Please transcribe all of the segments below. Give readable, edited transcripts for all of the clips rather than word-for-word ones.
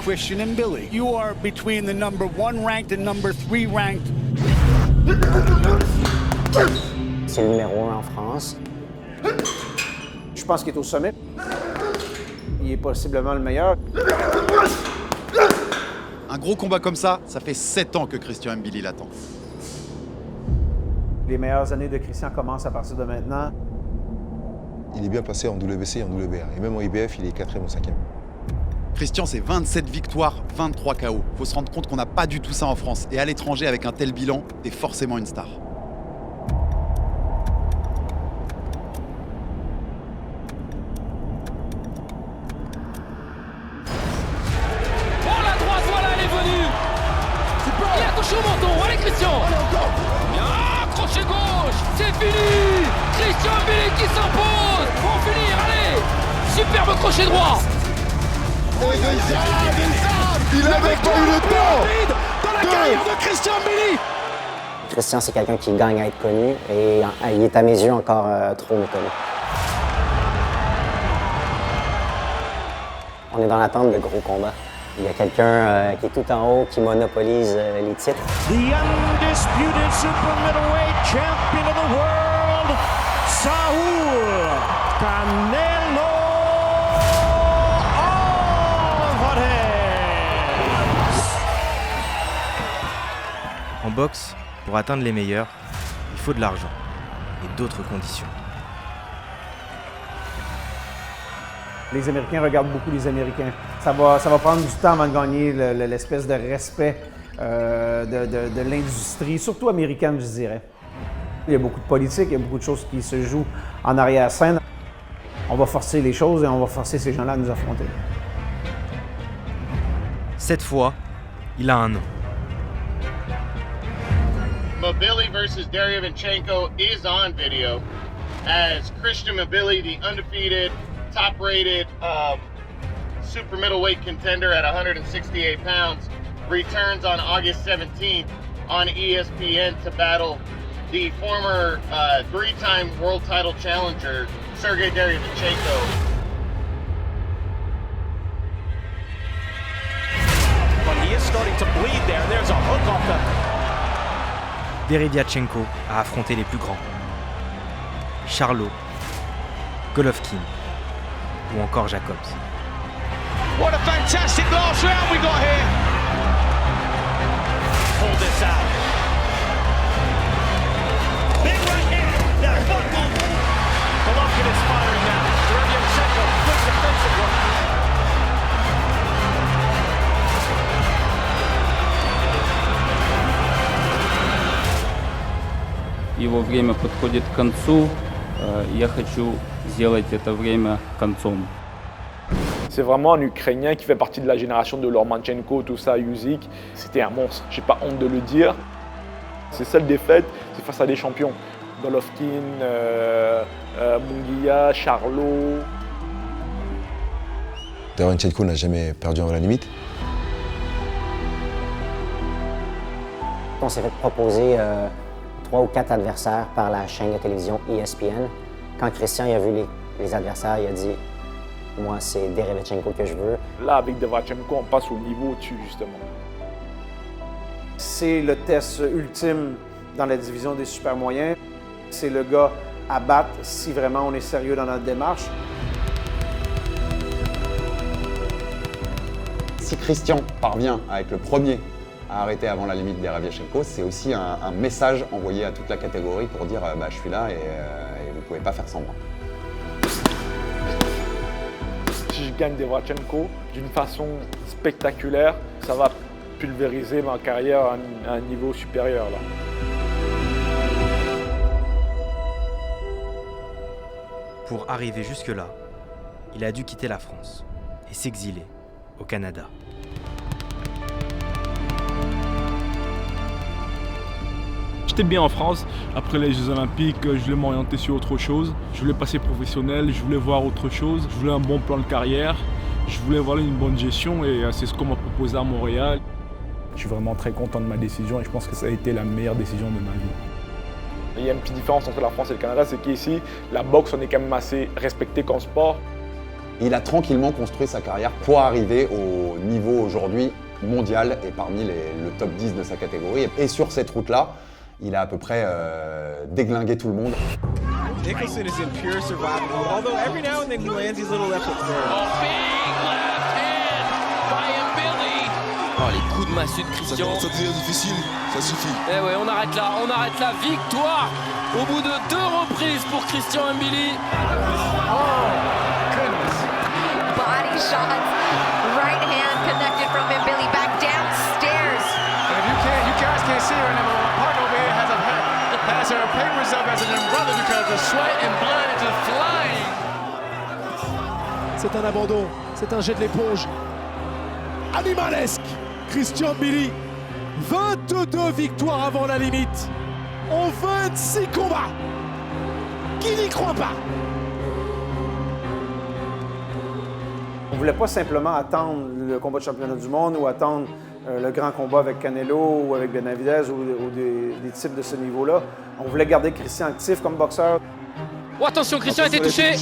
Christian and Billy. You are between the number 1 ranked and number 3 ranked. C'est le numéro 1 en France. Je pense qu'il est au sommet. Il est possiblement le meilleur. Un gros combat comme ça fait 7 ans que Christian Mbili l'attend. Les meilleures années de Christian commencent à partir de maintenant. Il est bien placé en WBC et en WBA. Et même en IBF, il est 4e ou 5e. Christian, c'est 27 victoires, 23 KO. Faut se rendre compte qu'on n'a pas du tout ça en France. Et à l'étranger, avec un tel bilan, t'es forcément une star. Oh la droite, voilà, elle est venue. Il a touché au menton, allez Christian. Bien, crochet gauche, c'est fini. Christian Mbili qui s'impose. Pour finir, allez. Superbe crochet droit. Il n'avait pas eu le temps dans la carrière de Christian Mbili. Christian, c'est quelqu'un qui gagne à être connu et il est à mes yeux encore trop méconnu. On est dans l'attente de gros combats. Il y a quelqu'un qui est tout en haut, qui monopolise les titres. The undisputed super middleweight champion of the world, Saúl Canelo Álvarez. En boxe, pour atteindre les meilleurs, il faut de l'argent et d'autres conditions. Les Américains regardent beaucoup les Américains. Ça va prendre du temps avant de gagner l'espèce de respect de l'industrie, surtout américaine, je dirais. Il y a beaucoup de politique, il y a beaucoup de choses qui se jouent en arrière-scène. On va forcer les choses et on va forcer ces gens-là à nous affronter. Cette fois, il a un nom. Mbili versus Derevyanchenko is on video as Christian Mbili, the undefeated, top-rated super middleweight contender at 168 pounds, returns on August 17th on ESPN to battle the former 3-time world title challenger, Sergey Derevyanchenko. But he is starting to bleed there. There's a hook off the... Derevyanchenko a affronté les plus grands. Charlo, Golovkin ou encore Jacobs. What a fantastic last round we got here. Pull this out. Big right hand. That buckle. Golovkin is firing now. Derevyanchenko, good defensive work. Его время подходит к концу. Я хочу сделать это время концом. C'est vraiment un Ukrainien qui fait partie de la génération de Lomachenko, tout ça, Usyk. C'était un monstre, j'ai pas honte de le dire. Ses seules défaites, c'est face à des champions. Golovkin, Munguia, Charlo. Derevyanchenko n'a jamais perdu avant la limite. On s'est fait proposer 3 ou 4 adversaires par la chaîne de télévision ESPN. Quand Christian a vu les adversaires, il a dit « Moi, c'est Derevyanchenko que je veux ». Là, avec Derevyanchenko, on passe au niveau au-dessus, justement. C'est le test ultime dans la division des super moyens. C'est le gars à battre si vraiment on est sérieux dans notre démarche. Si Christian parvient à être le premier à arrêter avant la limite Derevyanchenko, c'est aussi un message envoyé à toute la catégorie pour dire je suis là et vous ne pouvez pas faire sans moi. Si je gagne Derevyanchenko d'une façon spectaculaire, ça va pulvériser ma carrière à un niveau supérieur. Là. Pour arriver jusque-là, il a dû quitter la France et s'exiler au Canada. J'étais bien en France. Après les Jeux Olympiques, je voulais m'orienter sur autre chose. Je voulais passer professionnel, je voulais voir autre chose. Je voulais un bon plan de carrière. Je voulais avoir une bonne gestion et c'est ce qu'on m'a proposé à Montréal. Je suis vraiment très content de ma décision et je pense que ça a été la meilleure décision de ma vie. Il y a une petite différence entre la France et le Canada, c'est qu'ici, la boxe, on est quand même assez respecté comme sport. Et il a tranquillement construit sa carrière pour arriver au niveau aujourd'hui mondial et parmi le top 10 de sa catégorie. Et sur cette route-là, il a à peu près déglingué tout le monde. Nicholson is in pure survival mode, although every now and then he lands these little left hooks there. Oh, big left hand by Billy. Oh, les coups de massue de Christian. Ça devient difficile, ça suffit. Eh ouais, on arrête là. Victoire au bout de 2 reprises pour Christian Mbili. Oh, goodness. Body shots. Right hand connected from Mbili back downstairs. And you guys can't see her anymore. My partner over here has her papers up as an umbrella because the sweat and blood is just flying. C'est un abandon, c'est un jet de l'éponge. Animalesque, Christian Mbili. 22 victoires avant la limite, en 26 combats. Qui n'y croit pas? On ne voulait pas simplement attendre le combat de championnat du monde ou attendre le grand combat avec Canelo ou avec Benavidez ou des types de ce niveau-là. On voulait garder Christian actif comme boxeur. Oh, attention, Christian a été touché.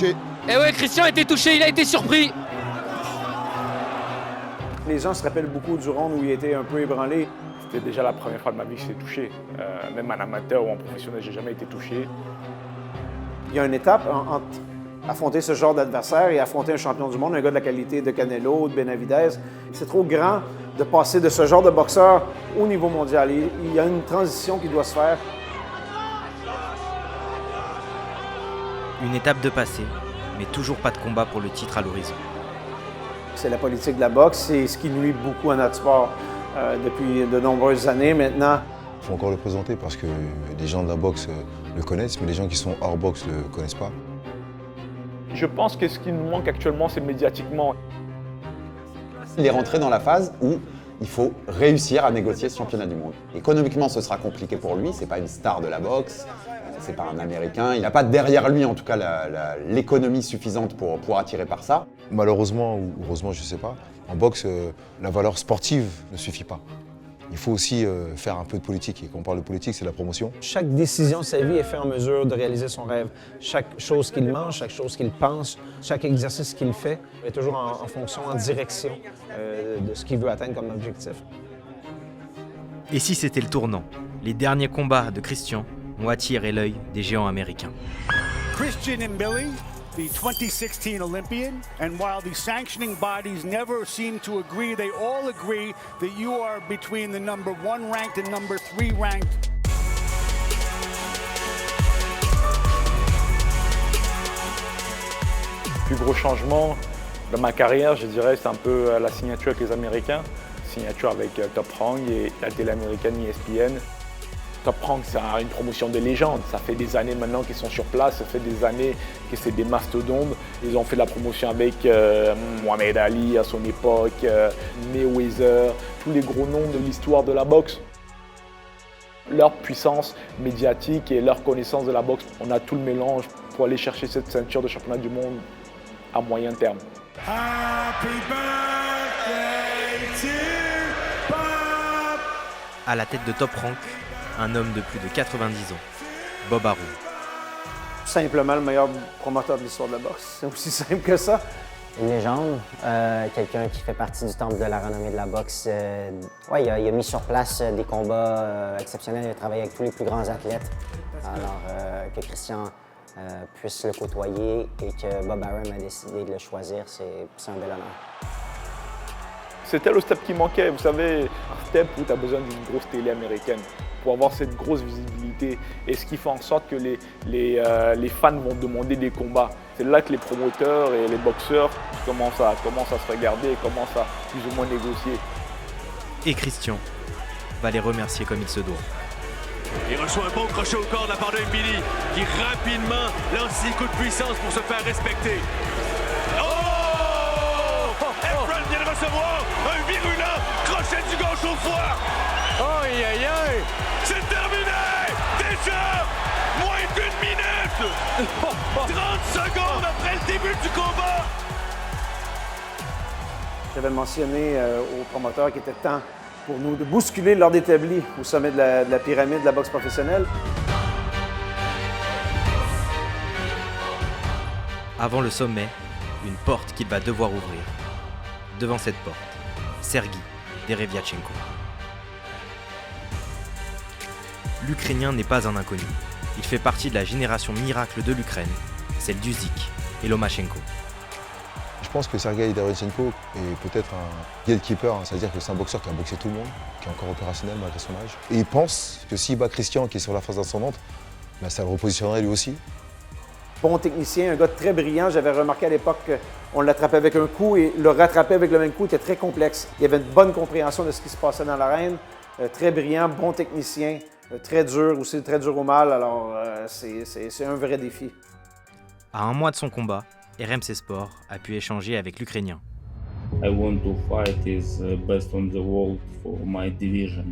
Eh ouais, Christian a été touché, il a été surpris. Les gens se rappellent beaucoup du round où il était un peu ébranlé. C'était déjà la première fois de ma vie que j'étais touché. Même en amateur ou en professionnel, j'ai jamais été touché. Il y a une étape entre affronter ce genre d'adversaire et affronter un champion du monde, un gars de la qualité de Canelo ou de Benavidez. C'est trop grand de passer de ce genre de boxeur au niveau mondial. Il y a une transition qui doit se faire. Une étape de passé, mais toujours pas de combat pour le titre à l'horizon. C'est la politique de la boxe, c'est ce qui nuit beaucoup à notre sport depuis de nombreuses années maintenant. Il faut encore le présenter parce que les gens de la boxe le connaissent, mais les gens qui sont hors boxe ne le connaissent pas. Je pense que ce qui nous manque actuellement, c'est médiatiquement. Il est rentré dans la phase où il faut réussir à négocier ce championnat du monde. Économiquement, ce sera compliqué pour lui, c'est pas une star de la boxe, c'est pas un Américain, il n'a pas derrière lui en tout cas l'économie suffisante pour attirer par ça. Malheureusement ou heureusement, je ne sais pas, en boxe, la valeur sportive ne suffit pas. Il faut aussi faire un peu de politique. Et quand on parle de politique, c'est la promotion. Chaque décision de sa vie est faite en mesure de réaliser son rêve. Chaque chose qu'il mange, chaque chose qu'il pense, chaque exercice qu'il fait est toujours en fonction, en direction de ce qu'il veut atteindre comme objectif. Et si c'était le tournant? Les derniers combats de Christian ont attiré l'œil des géants américains. Christian Mbili, the 2016 Olympian, and while the sanctioning bodies never seem to agree, they all agree that you are between the number 1 ranked and number 3 ranked. Le plus gros changement dans ma carrière, je dirais, c'est un peu la signature avec les Américains, signature avec Top Rank et la télé américaine ESPN. Top Rank, c'est une promotion de légende. Ça fait des années maintenant qu'ils sont sur place, ça fait des années que c'est des mastodontes. Ils ont fait la promotion avec Mohamed Ali à son époque, Mayweather, tous les gros noms de l'histoire de la boxe. Leur puissance médiatique et leur connaissance de la boxe, on a tout le mélange pour aller chercher cette ceinture de championnat du monde à moyen terme. Happy birthday to Bob. À la tête de Top Rank, un homme de plus de 90 ans, Bob Arum. Simplement le meilleur promoteur de l'histoire de la boxe. C'est aussi simple que ça. Une légende, quelqu'un qui fait partie du temple de la renommée de la boxe. Ouais, il a mis sur place des combats exceptionnels. Il a travaillé avec tous les plus grands athlètes. Alors que Christian puisse le côtoyer et que Bob Arum a décidé de le choisir, c'est un bel honneur. C'était le step qui manquait, vous savez, un step où tu as besoin d'une grosse télé américaine pour avoir cette grosse visibilité et ce qui fait en sorte que les fans vont demander des combats. C'est là que les promoteurs et les boxeurs commencent à se regarder et commencent à plus ou moins négocier. Et Christian va les remercier comme il se doit. Il reçoit un bon crochet au corps de la part de Mbili qui rapidement lance ses coups de puissance pour se faire respecter. Efren vient de recevoir un virulent crochet du gauche au foie. Aïe aïe aïe. C'est terminé. Déjà moins d'1 minute. 30 secondes après le début du combat. J'avais mentionné aux promoteurs qu'il était temps pour nous de bousculer l'ordre établi au sommet de la pyramide de la boxe professionnelle. Avant le sommet, une porte qu'il va devoir ouvrir. Devant cette porte, Sergueï Dereviatchenko. L'Ukrainien n'est pas un inconnu. Il fait partie de la génération miracle de l'Ukraine, celle d'Usyk et Lomachenko. Je pense que Sergueï Dereviatchenko est peut-être un gatekeeper, hein, c'est-à-dire que c'est un boxeur qui a boxé tout le monde, qui est encore opérationnel malgré son âge. Et il pense que s'il bat Christian, qui est sur la phase ascendante, ben ça le repositionnerait lui aussi. Bon technicien, un gars très brillant. J'avais remarqué à l'époque qu'on l'attrapait avec un coup et le rattraper avec le même coup était très complexe. Il y avait une bonne compréhension de ce qui se passait dans l'arène. Très brillant, bon technicien, très dur aussi, très dur au mal. Alors c'est un vrai défi. À un mois de son combat, RMC Sport a pu échanger avec l'Ukrainien. I want to fight is best on the world for my division.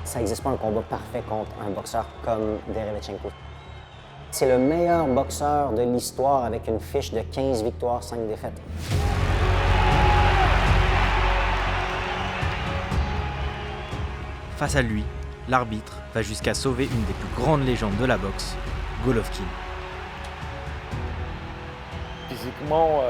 Ça n'existe pas un combat parfait contre un boxeur comme Dereviatchenko. C'est le meilleur boxeur de l'histoire avec une fiche de 15 victoires, 5 défaites. Face à lui, l'arbitre va jusqu'à sauver une des plus grandes légendes de la boxe, Golovkin. Physiquement,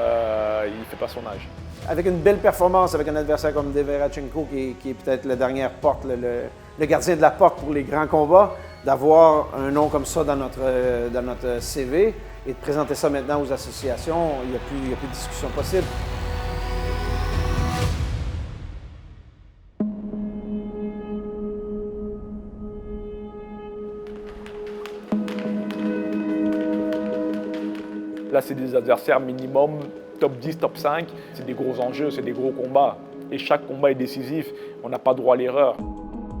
il ne fait pas son âge. Avec une belle performance, avec un adversaire comme Dereviatchenko, qui est peut-être la dernière porte, le gardien de la porte pour les grands combats, d'avoir un nom comme ça dans notre CV et de présenter ça maintenant aux associations, il n'y a plus de discussion possible. Là, c'est des adversaires minimum top 10, top 5. C'est des gros enjeux, c'est des gros combats. Et chaque combat est décisif. On n'a pas droit à l'erreur.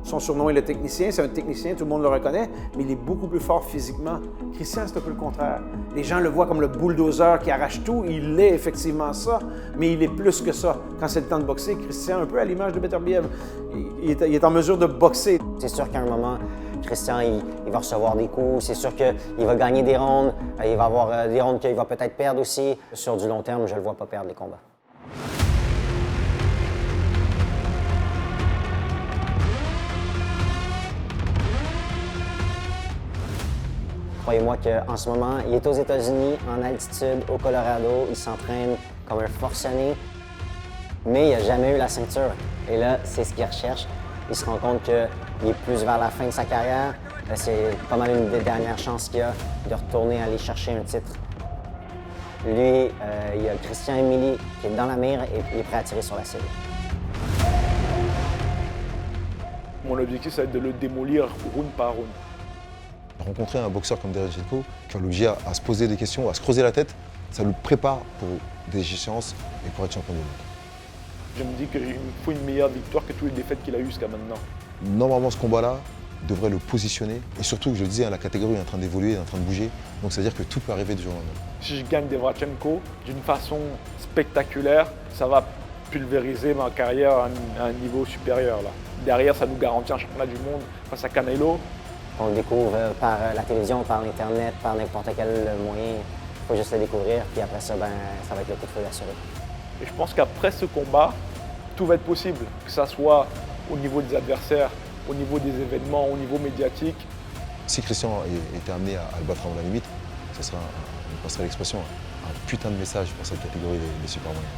Son surnom est le technicien. C'est un technicien, tout le monde le reconnaît, mais il est beaucoup plus fort physiquement. Christian, c'est un peu le contraire. Les gens le voient comme le bulldozer qui arrache tout. Il est effectivement ça, mais il est plus que ça. Quand c'est le temps de boxer, Christian, un peu à l'image de Beterbiev, il est en mesure de boxer. C'est sûr qu'à un moment, Christian, il va recevoir des coups. C'est sûr qu'il va gagner des rondes. Il va avoir des rondes qu'il va peut-être perdre aussi. Sur du long terme, je ne le vois pas perdre les combats. Croyez-moi qu'en ce moment, il est aux États-Unis, en altitude, au Colorado. Il s'entraîne comme un forcené, mais il n'a jamais eu la ceinture. Et là, c'est ce qu'il recherche. Il se rend compte qu'il est plus vers la fin de sa carrière. C'est pas mal une des dernières chances qu'il a de retourner aller chercher un titre. Lui, il y a Christian Emili qui est dans la mire et il est prêt à tirer sur la cible. Mon objectif, c'est de le démolir round par round. Rencontrer un boxeur comme Dereviatchenko, qui a l'objet à se poser des questions, à se creuser la tête, ça le prépare pour des échéances et pour être champion du monde. Je me dis qu'il me faut une meilleure victoire que toutes les défaites qu'il a eues jusqu'à maintenant. Normalement, ce combat-là devrait le positionner. Et surtout, je le disais, la catégorie est en train d'évoluer, est en train de bouger. Donc, ça veut dire que tout peut arriver du jour au lendemain. Si je gagne Dereviatchenko d'une façon spectaculaire, ça va pulvériser ma carrière à un niveau supérieur. Là. Derrière, ça nous garantit un championnat du monde face à Canelo. On le découvre par la télévision, par l'Internet, par n'importe quel moyen. Il faut juste le découvrir, puis après ça, ça va être le coup de feu assuré. Et je pense qu'après ce combat, tout va être possible, que ce soit au niveau des adversaires, au niveau des événements, au niveau médiatique. Si Christian était amené à le battre avant la limite, ce sera, on passerait l'expression, un putain de message pour cette catégorie des super moyens.